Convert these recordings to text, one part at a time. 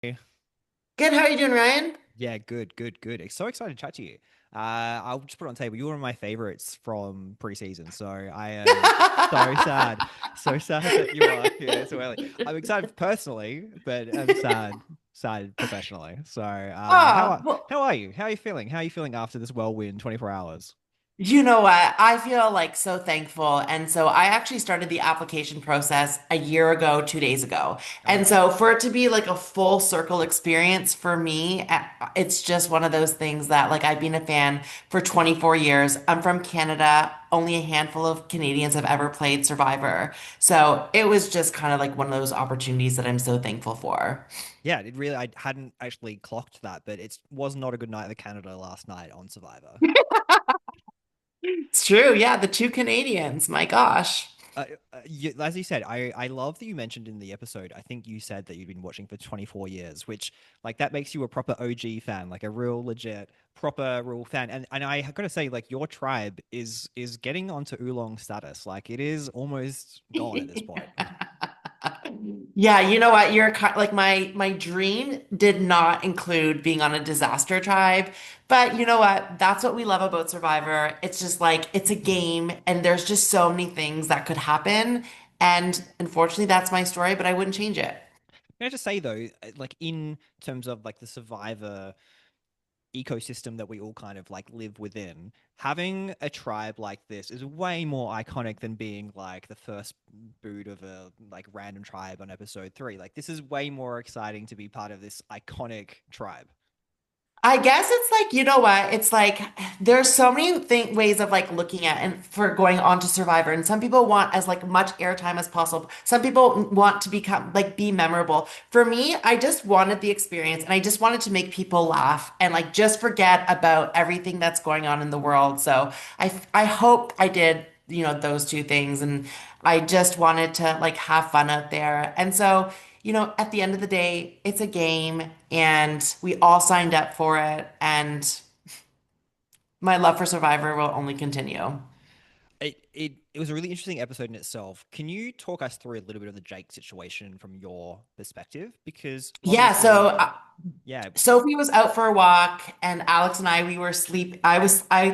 Good. How are you doing, Ryan? Yeah, good, good, good. So excited to chat to you. I'll just put it on the table. You're one of my favorites from preseason, so I am so sad that you are here so early. I'm excited personally, but I'm sad professionally. So, Oh, well, how are you? How are you feeling? How are you feeling after this whirlwind 24 hours? you know what? I feel like so thankful. And so I actually started the application process a year ago, 2 days ago. Oh And yeah. so for it to be like a full circle experience for me, it's just one of those things that like I've been a fan for 24 years. I'm from Canada. Only a handful of Canadians have ever played Survivor. So it was just kind of like one of those opportunities that I'm so thankful for. Yeah, it really, I hadn't actually clocked that, but it was not a good night for Canada last night on Survivor. It's true. Yeah, the two Canadians. My gosh. As you said, I love that you mentioned in the episode. I think you said that you'd been watching for 24 years, which like that makes you a proper OG fan, like a real legit proper real fan. And I gotta say, like your tribe is getting onto oolong status. Like it is almost gone at this point. Yeah, you know what? Like my dream did not include being on a disaster tribe, but you know what? That's what we love about Survivor. It's just like it's a game and there's just so many things that could happen. And unfortunately, that's my story, but I wouldn't change it. Can I just say though, like in terms of like the Survivor ecosystem that we all kind of like live within, having a tribe like this is way more iconic than being like the first boot of a like random tribe on episode 3. Like this is way more exciting to be part of this iconic tribe. I guess it's like, you know what? It's like there's so many ways of like looking at and for going on to Survivor. And some people want as like much airtime as possible. Some people want to become like be memorable. For me, I just wanted the experience and I just wanted to make people laugh and like just forget about everything that's going on in the world. So I hope I did, those two things. And I just wanted to like have fun out there. And so at the end of the day, it's a game and we all signed up for it. And my love for Survivor will only continue. It was a really interesting episode in itself. Can you talk us through a little bit of the Jake situation from your perspective? Because Yeah, so obviously, yeah, Sophie was out for a walk and Alex and I we were asleep. I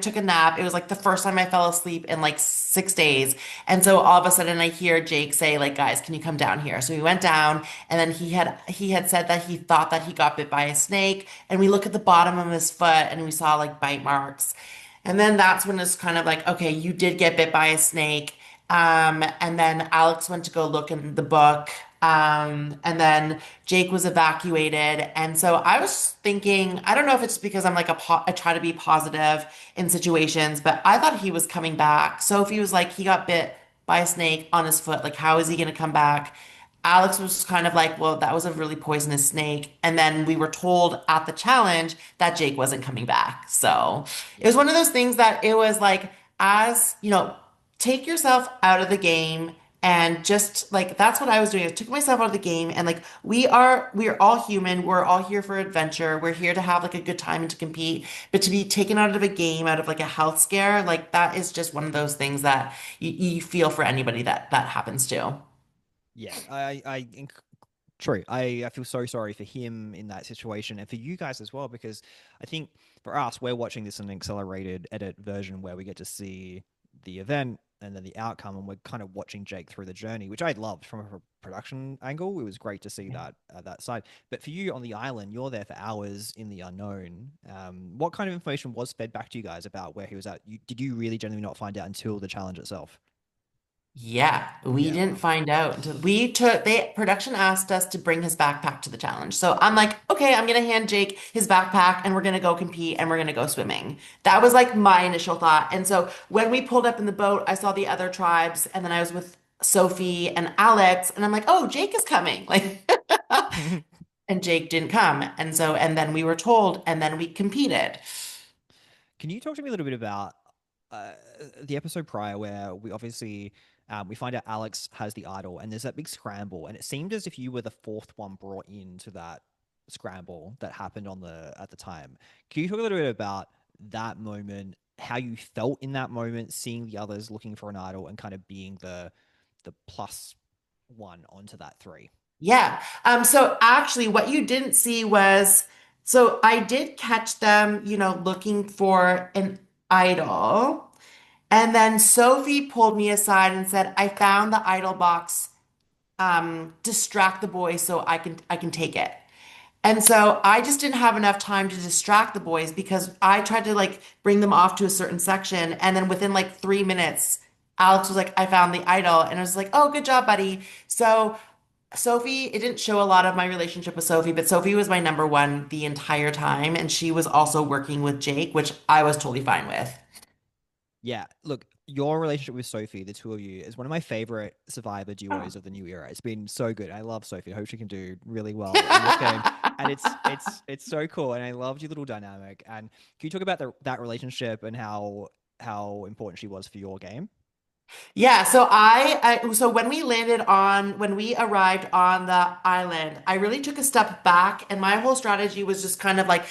took a nap. It was like the first time I fell asleep in like 6 days. And so all of a sudden I hear Jake say like, "Guys, can you come down here?" So we went down and then he had said that he thought that he got bit by a snake and we look at the bottom of his foot and we saw like bite marks. And then that's when it's kind of like, okay, you did get bit by a snake. And then Alex went to go look in the book. And then Jake was evacuated. And so I was thinking, I don't know if it's because I'm like I try to be positive in situations, but I thought he was coming back. Sophie was like, he got bit by a snake on his foot. Like, how is he going to come back? Alex was kind of like, well, that was a really poisonous snake. And then we were told at the challenge that Jake wasn't coming back. So it yeah. was one of those things that it was like, as take yourself out of the game and just like that's what I was doing. I took myself out of the game and like we are all human. We're all here for adventure. We're here to have like a good time and to compete. But to be taken out of a game out of like a health scare, like that is just one of those things that you feel for anybody that happens to. Yeah, true. I feel so sorry for him in that situation and for you guys as well, because I think for us, we're watching this in an accelerated edit version where we get to see the event and then the outcome, and we're kind of watching Jake through the journey, which I loved from a production angle. It was great to see that side. But for you on the island, you're there for hours in the unknown. What kind of information was fed back to you guys about where he was at? Did you really genuinely not find out until the challenge itself? Yeah, we Yeah, didn't wow. find out until they production asked us to bring his backpack to the challenge. So I'm like, okay, I'm gonna hand Jake his backpack and we're gonna go compete and we're gonna go swimming. That was like my initial thought. And so when we pulled up in the boat, I saw the other tribes and then I was with Sophie and Alex and I'm like, oh, Jake is coming. Like and Jake didn't come. And then we were told and then we competed. Can you talk to me a little bit about uh, the episode prior where we obviously we find out Alex has the idol and there's that big scramble, and it seemed as if you were the fourth one brought into that scramble that happened on the at the time. Can you talk a little bit about that moment, how you felt in that moment, seeing the others looking for an idol and kind of being the plus one onto that three? Yeah. So actually what you didn't see was so I did catch them, looking for an idol. And then Sophie pulled me aside and said, I found the idol box. Distract the boys so I can take it. And so I just didn't have enough time to distract the boys because I tried to like bring them off to a certain section. And then within like 3 minutes, Alex was like, I found the idol. And I was like, oh, good job, buddy. So Sophie, it didn't show a lot of my relationship with Sophie, but Sophie was my number one the entire time. And she was also working with Jake, which I was totally fine with. Yeah, look, your relationship with Sophie, the two of you, is one of my favorite survivor Oh. duos of the new era. It's been so good. I love Sophie. I hope she can do really well in this game. And it's so cool. And I loved your little dynamic. And can you talk about that relationship and how important she was for your game? Yeah, so so when we arrived on the island, I really took a step back and my whole strategy was just kind of like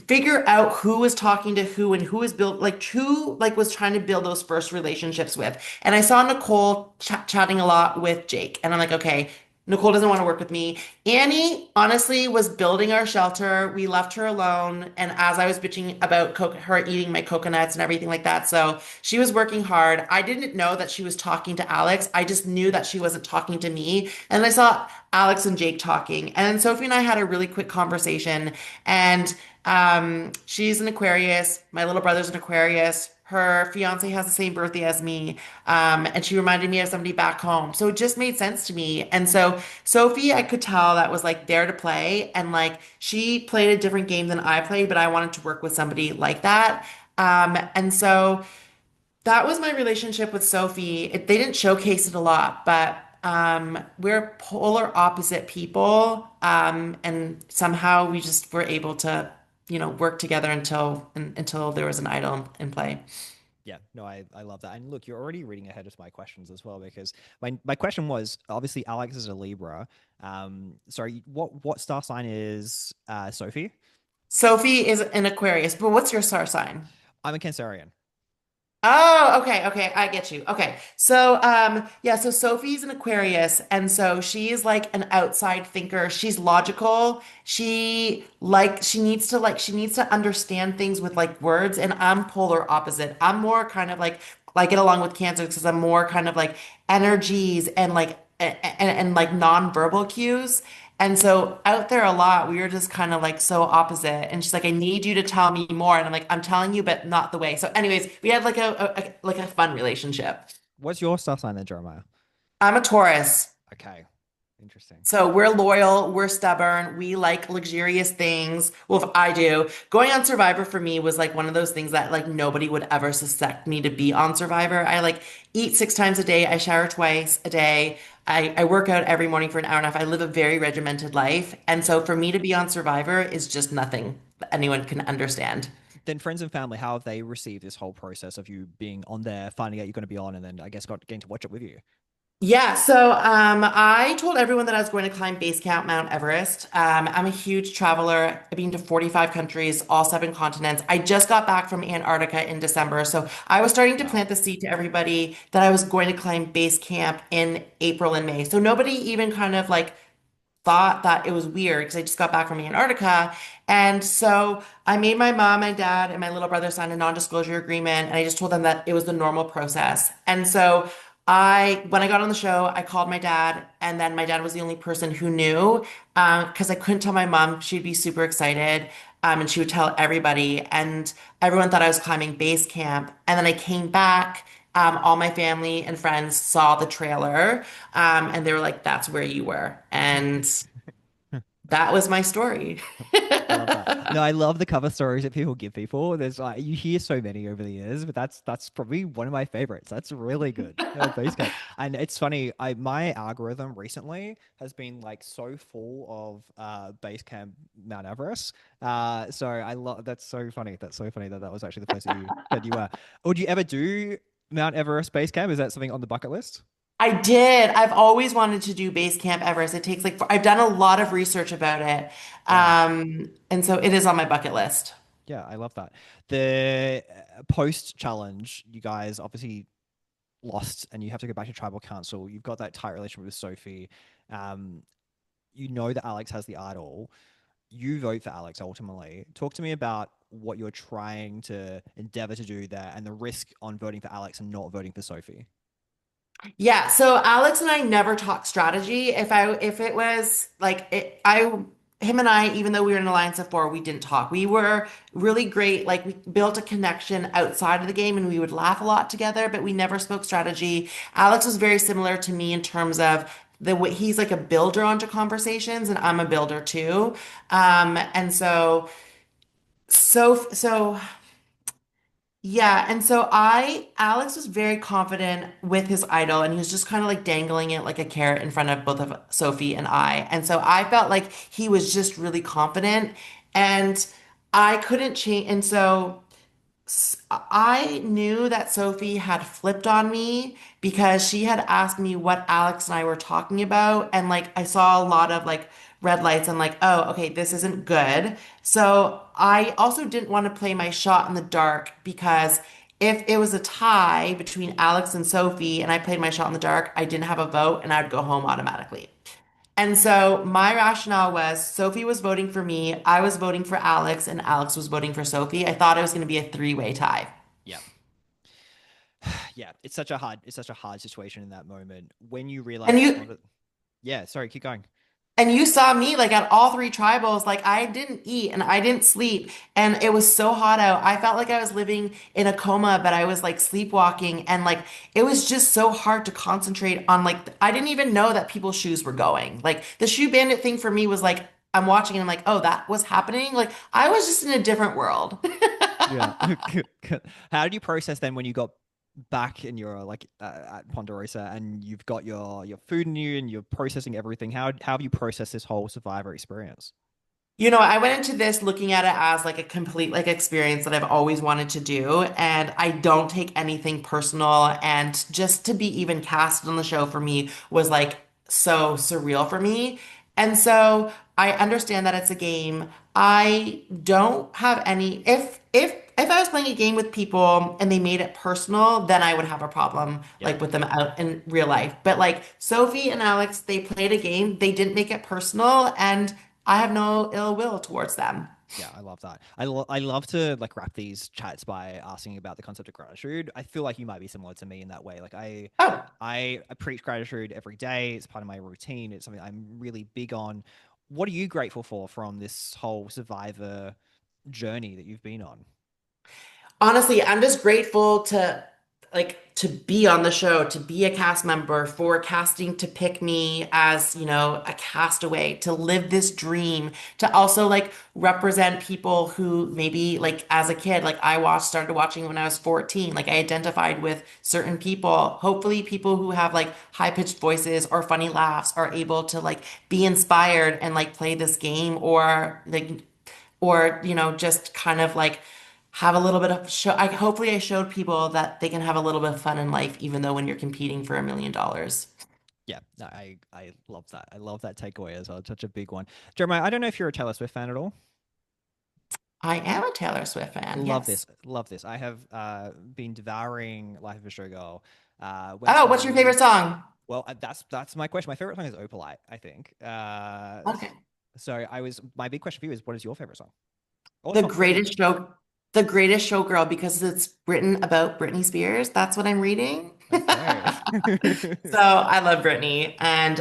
figure out who was talking to who and who was built like who like was trying to build those first relationships with. And I saw Nicole chatting a lot with Jake and I'm like, okay, Nicole doesn't want to work with me. Annie, honestly, was building our shelter. We left her alone. And as I was bitching about her eating my coconuts and everything like that, so she was working hard. I didn't know that she was talking to Alex. I just knew that she wasn't talking to me. And I saw Alex and Jake talking. And Sophie and I had a really quick conversation. And she's an Aquarius. My little brother's an Aquarius. Her fiance has the same birthday as me. And she reminded me of somebody back home. So it just made sense to me. And so Sophie, I could tell that was like there to play. And like she played a different game than I played, but I wanted to work with somebody like that. And so that was my relationship with Sophie. They didn't showcase it a lot, but we're polar opposite people. And somehow we just were able to, work together until there was an idol in play. Yeah, no, I love that. And look, you're already reading ahead of my questions as well, because my question was obviously Alex is a Libra. Sorry, what star sign is Sophie? Sophie is an Aquarius, but what's your star sign? I'm a Cancerian. Oh, okay, okay, I get you. Okay. So, yeah, so Sophie's an Aquarius, and so she's like an outside thinker. She's logical. She needs to understand things with like words, and I'm polar opposite. I'm more kind of like get along with Cancer because I'm more kind of like energies and and like nonverbal cues. And so out there a lot, we were just kind of like so opposite. And she's like, I need you to tell me more. And I'm like, I'm telling you, but not the way. So, anyways, we had like a fun relationship. What's your star sign then, Jeremiah? I'm a Taurus. Okay, interesting. So we're loyal, we're stubborn, we like luxurious things. Well, if I do. Going on Survivor for me was like one of those things that like nobody would ever suspect me to be on Survivor. I like eat 6 times a day, I shower twice a day. I work out every morning for an hour and a half. I live a very regimented life. And so for me to be on Survivor is just nothing that anyone can understand. Then friends and family, how have they received this whole process of you being on there, finding out you're going to be on, and then I guess getting to watch it with you? Yeah, so I told everyone that I was going to climb base camp Mount Everest. I'm a huge traveler. I've been to 45 countries, all 7 continents. I just got back from Antarctica in December, so I was starting to Wow. plant the seed to everybody that I was going to climb base camp in April and May. So nobody even kind of like thought that it was weird because I just got back from Antarctica. And so I made my mom, my dad, and my little brother sign a non-disclosure agreement. And I just told them that it was the normal process. And so when I got on the show, I called my dad, and then my dad was the only person who knew because I couldn't tell my mom. She'd be super excited. And she would tell everybody, and everyone thought I was climbing base camp. And then I came back. All my family and friends saw the trailer, and they were like, "That's where you were," and that was my story. I love that. No, I love the cover stories that people give people. There's like you hear so many over the years, but that's probably one of my favorites. That's really good. Basecamp. And it's funny, my algorithm recently has been like so full of Basecamp Mount Everest. So I love that's so funny. That's so funny that that was actually the place that you were. Would you ever do Mount Everest Basecamp? Is that something on the bucket list? I did. I've always wanted to do Base Camp Everest. It takes like I've done a lot of research about it, Yeah. and so it is on my bucket list. Yeah, I love that. The post challenge, you guys obviously lost and you have to go back to tribal council. You've got that tight relationship with Sophie. Um, you know that Alex has the idol, you vote for Alex ultimately. Talk to me about what you're trying to endeavor to do there and the risk on voting for Alex and not voting for Sophie. Yeah, so Alex and I never talk strategy. If it was like it, I him and I, even though we were in an alliance of four, we didn't talk. We were really great. Like we built a connection outside of the game, and we would laugh a lot together. But we never spoke strategy. Alex was very similar to me in terms of the way he's like a builder onto conversations, and I'm a builder too. And so yeah, and so Alex was very confident with his idol, and he was just kind of like dangling it like a carrot in front of both of Sophie and I. And so I felt like he was just really confident, and I couldn't change. And so I knew that Sophie had flipped on me because she had asked me what Alex and I were talking about. And like I saw a lot of like red lights and like, oh, okay, this isn't good. So I also didn't want to play my shot in the dark because if it was a tie between Alex and Sophie and I played my shot in the dark, I didn't have a vote and I'd go home automatically. And so my rationale was Sophie was voting for me, I was voting for Alex, and Alex was voting for Sophie. I thought it was going to be a three-way tie. Yeah. Yeah, it's such a hard situation in that moment when you And realize it's not you a, yeah, sorry, keep going. and you saw me like at all three tribals, like I didn't eat and I didn't sleep, and it was so hot out. I felt like I was living in a coma, but I was like sleepwalking, and like it was just so hard to concentrate on like I didn't even know that people's shoes were going. Like the shoe bandit thing for me was like I'm watching and I'm like, oh, that was happening. Like I was just in a different world. Yeah. How did you process then when you got back in your like at Ponderosa and you've got your food in you and you're processing everything? How have you processed this whole Survivor experience? You know, I went into this looking at it as like a complete like experience that I've always wanted to do, and I don't take anything personal. And just to be even cast on the show for me was like so surreal for me. And so I understand that it's a game. I don't have any if I was playing a game with people and they made it personal, then I would have a problem Yeah. like with them out in real life. But like Sophie and Alex, they played a game, they didn't make it personal, and I have no ill will towards them. Yeah, I love that. I love to like wrap these chats by asking about the concept of gratitude. I feel like you might be similar to me in that way. Like Oh, I preach gratitude every day. It's part of my routine. It's something I'm really big on. What are you grateful for from this whole Survivor journey that you've been on? honestly, I'm just grateful to to be on the show, to be a cast member, for casting to pick me as, you know, a castaway, to live this dream, to also like represent people who maybe like as a kid, like started watching when I was 14, like I identified with certain people. Hopefully people who have like high-pitched voices or funny laughs are able to like be inspired and like play this game or you know just kind of like have a little bit of show. Hopefully I showed people that they can have a little bit of fun in life even though when you're competing for $1 million. Yeah, no, I love that. I love that takeaway as well. It's such a big one. Jeremiah, I don't know if you're a Taylor Swift fan at all. I am a Taylor Swift fan, Love this. yes. Love this. I have been devouring Life of a Showgirl. Went Oh, what's your through. favorite song? Well, that's my question. My favorite song is Opalite, I think. Okay. So I was my big question for you is what is your favorite song or The top three? greatest show, the greatest showgirl because it's written about Britney Spears. That's what I'm reading. Okay. So I love Britney. And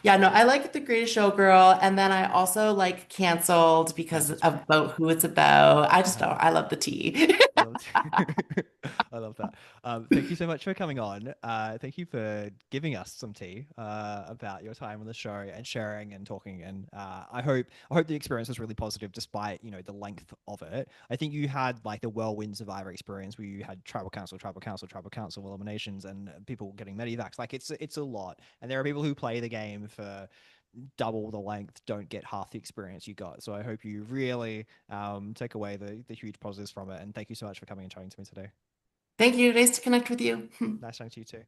yeah, no, I like The Greatest Showgirl. And then I also like Canceled because Cancel's of great. about who it's about. I just Uh-huh. don't, I love the tea. I love I love that. Thank you so much for coming on. Thank you for giving us some tea about your time on the show and sharing and talking. And I hope the experience was really positive, despite the length of it. I think you had like the whirlwind Survivor experience where you had tribal council eliminations, and people getting medivacs. Like it's a lot, and there are people who play the game for double the length don't get half the experience you got. So I hope you really take away the huge positives from it. And thank you so much for coming and chatting to me today. Thank you. Nice to connect with you. Nice talking to you too.